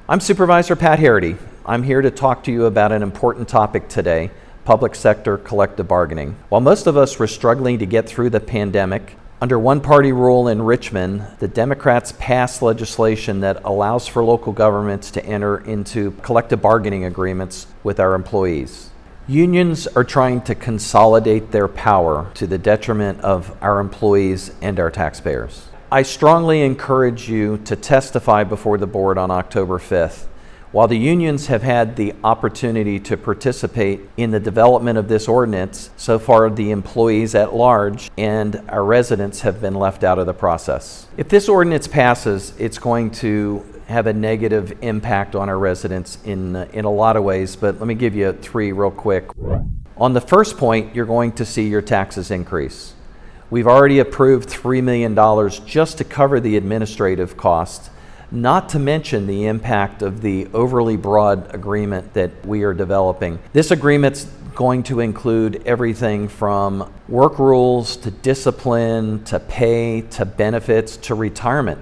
I'm Supervisor Pat Herrity. I'm here to talk to you about an important topic today, public sector collective bargaining. While most of us were struggling to get through the pandemic, under one-party rule in Richmond, the Democrats passed legislation that allows for local governments to enter into collective bargaining agreements with our employees. Unions are trying to consolidate their power to the detriment of our employees and our taxpayers. I strongly encourage you to testify before the board on October 5th. While the unions have had the opportunity to participate in the development of this ordinance, so far the employees at large and our residents have been left out of the process. If this ordinance passes, it's going to have a negative impact on our residents in a lot of ways, but let me give you three real quick. On the first point, you're going to see your taxes increase. We've already approved $3 million just to cover the administrative costs, not to mention the impact of the overly broad agreement that we are developing. This agreement's going to include everything from work rules to discipline to pay to benefits to retirement.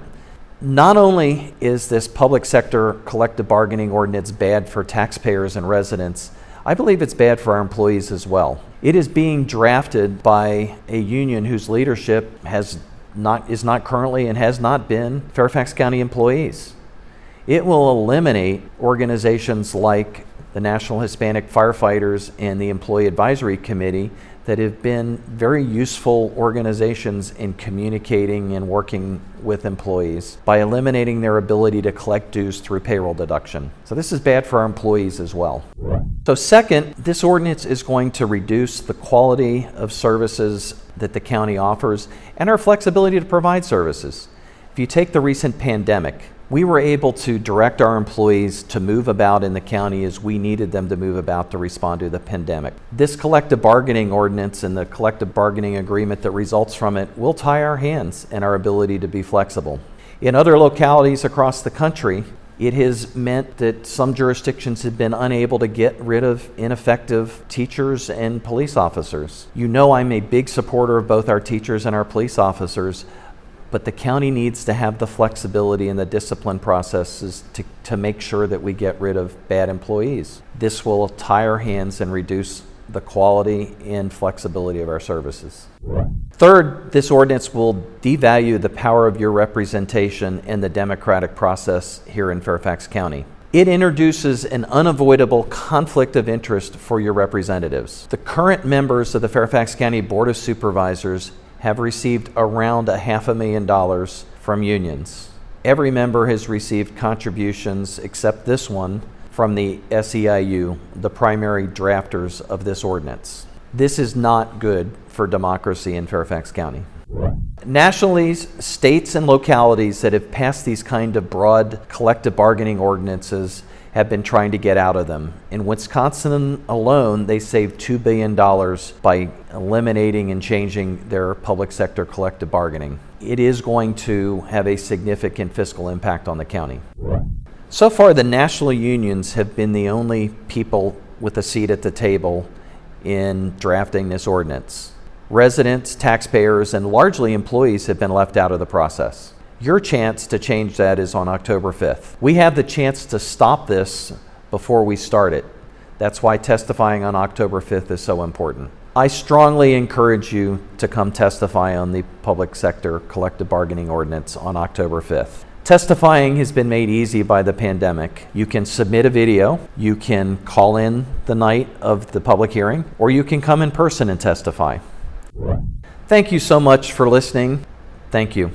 Not only is this public sector collective bargaining ordinance bad for taxpayers and residents, I believe it's bad for our employees as well. It is being drafted by a union whose leadership is not currently and has not been Fairfax County employees. It will eliminate organizations like the National Hispanic Firefighters and the Employee Advisory Committee that have been very useful organizations in communicating and working with employees by eliminating their ability to collect dues through payroll deduction. So this is bad for our employees as well. So second, this ordinance is going to reduce the quality of services that the county offers and our flexibility to provide services. If you take the recent pandemic, we were able to direct our employees to move about in the county as we needed them to move about to respond to the pandemic. This collective bargaining ordinance and the collective bargaining agreement that results from it will tie our hands in our ability to be flexible. In other localities across the country, it has meant that some jurisdictions have been unable to get rid of ineffective teachers and police officers. You know I'm a big supporter of both our teachers and our police officers, but the county needs to have the flexibility and the discipline processes to make sure that we get rid of bad employees. This will tie our hands and reduce the quality and flexibility of our services. Third, this ordinance will devalue the power of your representation in the democratic process here in Fairfax County. It introduces an unavoidable conflict of interest for your representatives. The current members of the Fairfax County Board of Supervisors have received around $500,000 from unions. Every member has received contributions, except this one, from the SEIU, the primary drafters of this ordinance. This is not good for democracy in Fairfax County. Nationally, states and localities that have passed these kind of broad collective bargaining ordinances have been trying to get out of them. In Wisconsin alone, they saved $2 billion by eliminating and changing their public sector collective bargaining. It is going to have a significant fiscal impact on the county. So far, the national unions have been the only people with a seat at the table in drafting this ordinance. Residents, taxpayers, and largely employees have been left out of the process. Your chance to change that is on October 5th. We have the chance to stop this before we start it. That's why testifying on October 5th is so important. I strongly encourage you to come testify on the public sector collective bargaining ordinance on October 5th. Testifying has been made easy by the pandemic. You can submit a video, you can call in the night of the public hearing, or you can come in person and testify. Thank you so much for listening. Thank you.